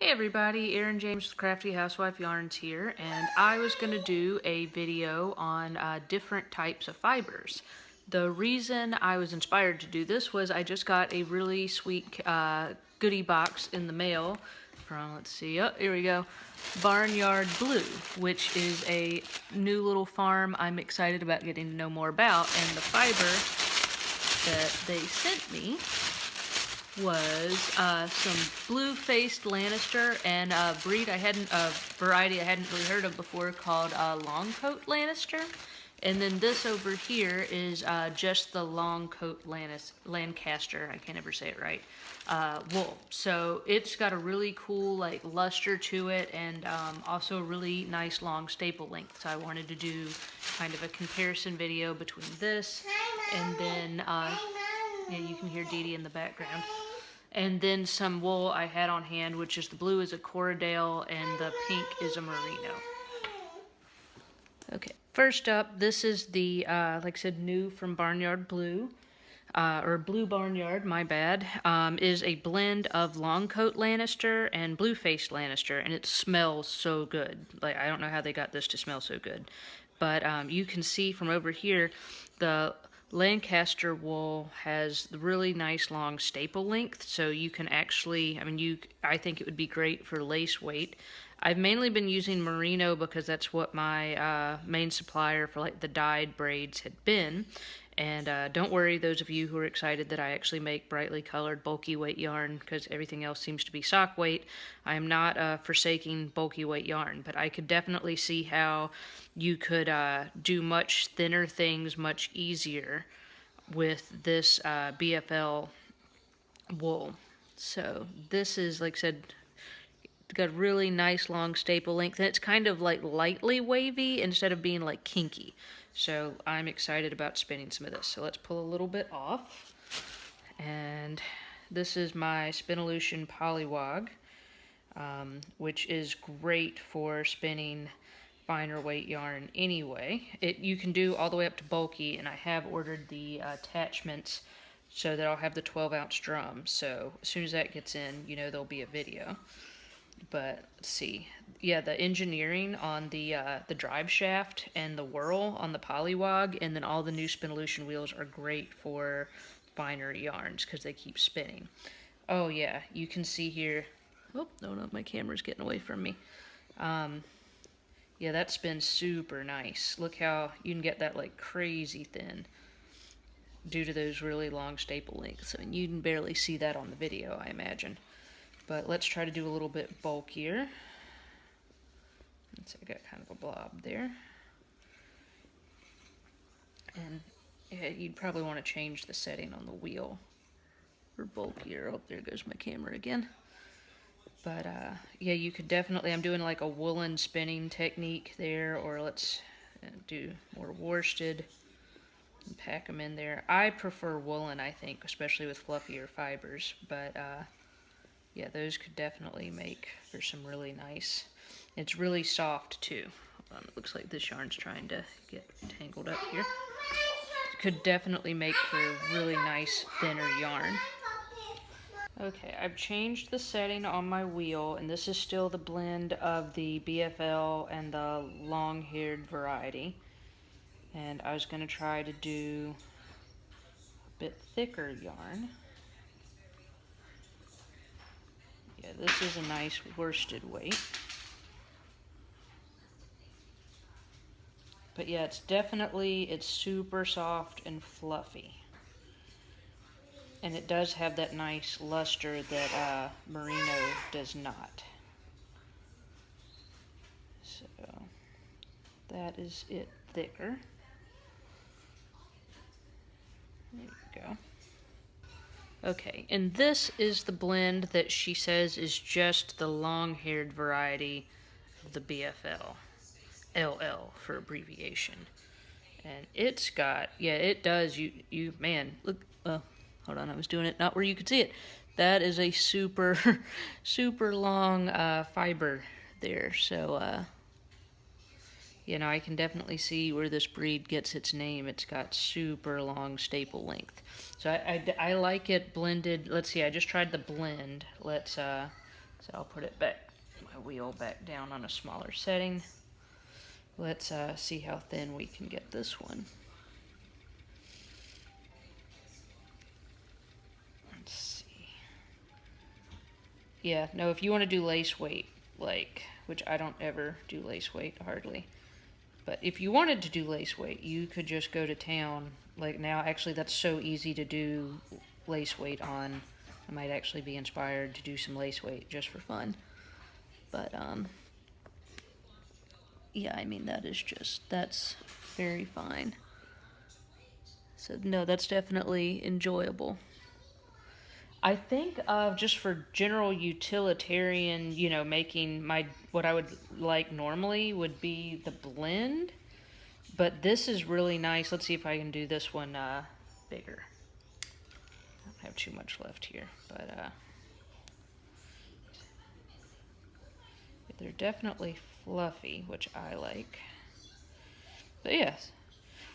Hey everybody, Erin James with Crafty Housewife Yarns here, and I was going to do a video on different types of fibers. The reason I was inspired to do this was I just got a really sweet goodie box in the mail from, let's see, oh, here we go, Barnyard Blue, which is a new little farm I'm excited about getting to know more about, and the fiber that they sent me was some blue-faced Lannister and a variety I hadn't really heard of before called long coat Lannister. And then this over here is just the long coat Lancaster, I can't ever say it right, wool. So it's got a really cool like luster to it, and also a really nice long staple length. So I wanted to do kind of a comparison video between this and then yeah, you can hear Dee Dee in the background. And then some wool I had on hand, which is the blue is a corridale and the pink is a merino. Okay, first up, this is the, like I said, new from Barnyard Blue, or Blue Barnyard, my bad, is a blend of long coat Lannister and blue-faced Lannister, and it smells so good. Like, I don't know how they got this to smell so good. But you can see from over here, the Lancaster wool has the really nice long staple length, so you can actually, I think it would be great for lace weight. I've mainly been using merino because that's what my main supplier for like the dyed braids had been. And don't worry, those of you who are excited that I actually make brightly colored bulky weight yarn, because everything else seems to be sock weight. I am not forsaking bulky weight yarn, but I could definitely see how you could do much thinner things much easier with this BFL wool. So this is, like I said, got a really nice long staple length, and it's kind of like lightly wavy instead of being like kinky. So I'm excited about spinning some of this. So let's pull a little bit off. And this is my Spinolution pollywog, which is great for spinning finer weight yarn anyway. You can do all the way up to bulky, and I have ordered the attachments so that I'll have the 12-ounce drum. So as soon as that gets in, you know there'll be a video. But let's see, yeah, the engineering on the drive shaft and the whirl on the pollywog, and then all the new Spinolution wheels are great for finer yarns because they keep spinning. Oh yeah, you can see here. Oh no, my camera's getting away from me. Yeah, that spins super nice. Look how you can get that like crazy thin due to those really long staple lengths. I mean, you can barely see that on the video, I imagine. But let's try to do a little bit bulkier. Let's see, I got kind of a blob there. And yeah, you'd probably want to change the setting on the wheel for bulkier. Oh, there goes my camera again. But yeah, you could definitely, I'm doing like a woolen spinning technique there, or let's do more worsted and pack them in there. I prefer woolen, I think, especially with fluffier fibers, but yeah, those could definitely make for some really nice. It's really soft too. It looks like this yarn's trying to get tangled up here. Could definitely make for really nice thinner yarn. Okay, I've changed the setting on my wheel, and this is still the blend of the BFL and the long-haired variety. And I was going to try to do a bit thicker yarn. Yeah, this is a nice worsted weight. But yeah, it's super soft and fluffy. And it does have that nice luster that merino does not. So that is it thicker. There you go. Okay, and this is the blend that she says is just the long-haired variety of the BFL. LL for abbreviation. And it's got, yeah, it does, man, look, hold on, I was doing it not where you could see it. That is a super, super long fiber there. So, you know, I can definitely see where this breed gets its name. It's got super long staple length. So I like it blended. Let's see, I just tried the blend. Let's So I'll put it back, my wheel back down on a smaller setting. Let's see how thin we can get this one. Let's see. Yeah, no, if you want to do lace weight, like, which I don't ever do lace weight, hardly. But if you wanted to do lace weight, you could just go to town. Like now, actually, that's so easy to do lace weight on. I might actually be inspired to do some lace weight just for fun. But, yeah, I mean, that's very fine. So, no, that's definitely enjoyable. I think just for general utilitarian, you know, making what I would like normally would be the blend. But this is really nice. Let's see if I can do this one bigger. I don't have too much left here, but they're definitely fluffy, which I like. But yes,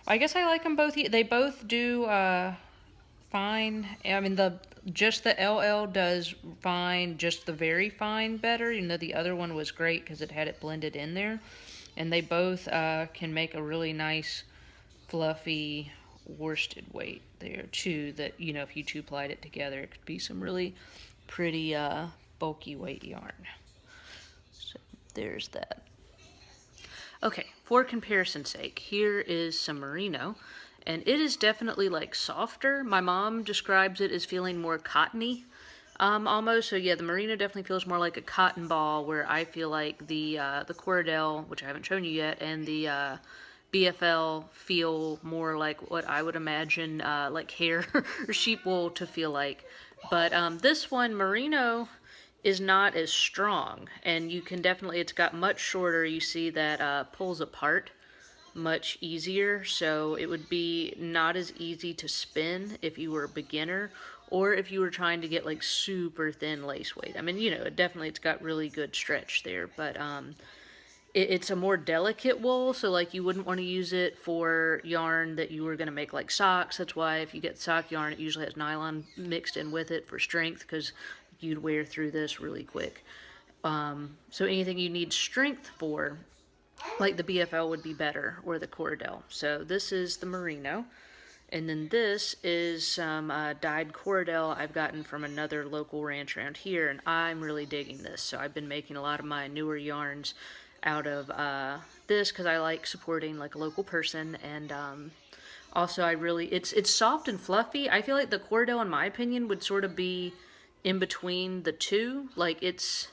I guess I like them both. They both do fine. I mean, just the LL does fine, just the very fine better. You know, the other one was great because it had it blended in there. And they both can make a really nice, fluffy worsted weight there too. That, you know, if you two-plied it together, it could be some really pretty bulky weight yarn. So there's that. Okay, for comparison's sake, here is some merino, and it is definitely like softer. My mom describes it as feeling more cottony, almost. So yeah, the merino definitely feels more like a cotton ball, where I feel like the corridale, which I haven't shown you yet, and the BFL feel more like what I would imagine like hair or sheep wool to feel like. But this one, merino, is not as strong, and you can definitely, it's got much shorter. You see that pulls apart much easier, so it would be not as easy to spin if you were a beginner, or if you were trying to get like super thin lace weight. I mean, you know, it's got really good stretch there, but it's a more delicate wool, so like you wouldn't want to use it for yarn that you were going to make like socks. That's why if you get sock yarn, it usually has nylon mixed in with it for strength, because you'd wear through this really quick. So anything you need strength for, like the BFL, would be better, or the corridale. So this is the merino. And then this is some dyed corridale I've gotten from another local ranch around here, and I'm really digging this. So I've been making a lot of my newer yarns out of this because I like supporting like a local person, and also it's soft and fluffy. I feel like the corridale, in my opinion, would sort of be in between the two. Like it's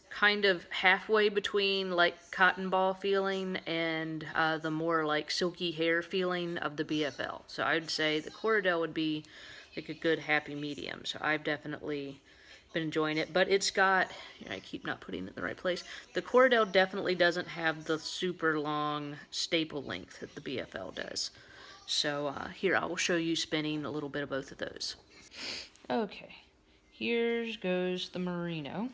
kind of halfway between like cotton ball feeling and the more like silky hair feeling of the BFL. So I'd say the corridale would be like a good happy medium. So I've definitely been enjoying it, but it's got, I keep not putting it in the right place. The corridale definitely doesn't have the super long staple length that the BFL does. So here, I will show you spinning a little bit of both of those. Okay, here goes the merino.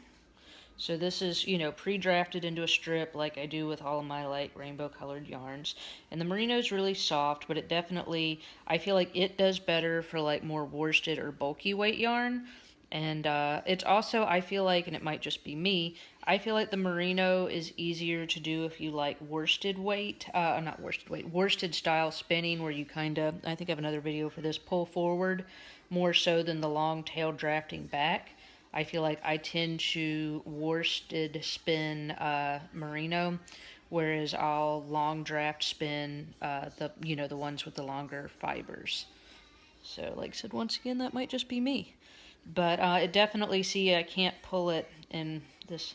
So this is, you know, pre-drafted into a strip like I do with all of my light rainbow colored yarns. And the merino is really soft, but it definitely, I feel like it does better for like more worsted or bulky weight yarn. And it's also, I feel like, and it might just be me, I feel like the merino is easier to do if you like worsted weight, not worsted weight, worsted style spinning, where you kind of, I think I have another video for this, pull forward more so than the long tail drafting back. I feel like I tend to worsted spin merino, whereas I'll long draft spin the ones with the longer fibers. So like I said, once again, that might just be me. But it definitely, see, I can't pull it in this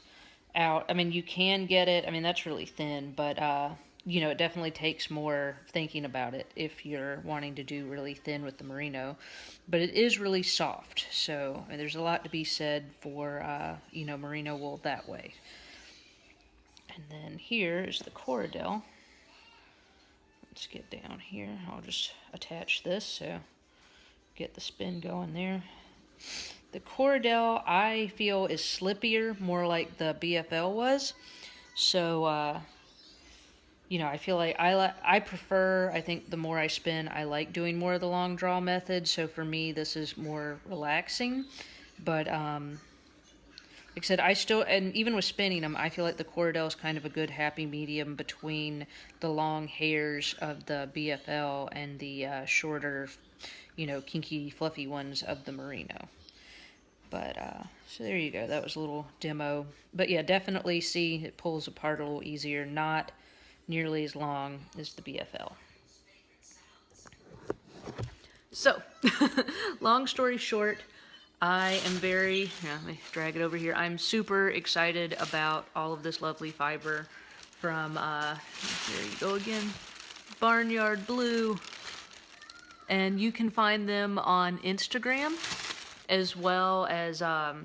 out. I mean, you can get it. I mean, that's really thin, but it definitely takes more thinking about it if you're wanting to do really thin with the merino. But it is really soft, so there's a lot to be said for merino wool that way. And then here is the corridale. Let's get down here. I'll just attach this so get the spin going there. The corridale, I feel, is slippier, more like the BFL was. So, I feel like I prefer, I think the more I spin, I like doing more of the long draw method. So for me, this is more relaxing. But, like like I said, I still, and even with spinning them, I feel like the corridale is kind of a good happy medium between the long hairs of the BFL and the shorter, kinky, fluffy ones of the merino. But, so there you go. That was a little demo. But yeah, definitely see it pulls apart a little easier, not nearly as long as the BFL. So, long story short, I am let me drag it over here. I'm super excited about all of this lovely fiber from, there you go again, Barnyard Blue. And you can find them on Instagram, as well as, I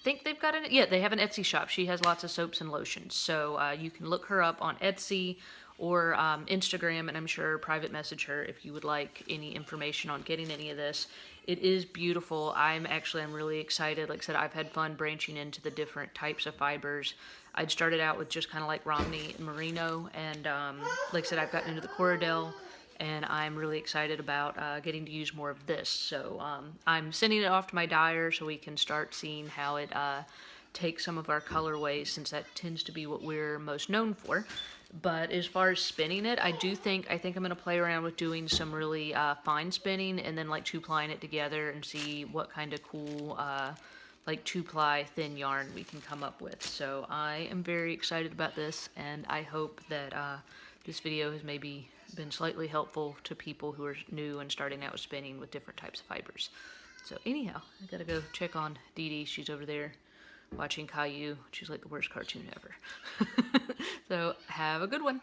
think they've got they have an Etsy shop. She has lots of soaps and lotions. So you can look her up on Etsy or Instagram, and I'm sure private message her if you would like any information on getting any of this. It is beautiful. I'm really excited. Like I said, I've had fun branching into the different types of fibers. I'd started out with just kind of like Romney and Merino, and like I said, I've gotten into the corridale, and I'm really excited about getting to use more of this. So I'm sending it off to my dyer so we can start seeing how it takes some of our colorways, since that tends to be what we're most known for. But as far as spinning it, I think I'm going to play around with doing some really fine spinning, and then like 2-plying it together and see what kind of cool like 2-ply thin yarn we can come up with. So I am very excited about this, and I hope that this video has maybe been slightly helpful to people who are new and starting out with spinning with different types of fibers. So anyhow, I gotta go check on Dee Dee. She's over there watching Caillou. She's like the worst cartoon ever. So have a good one.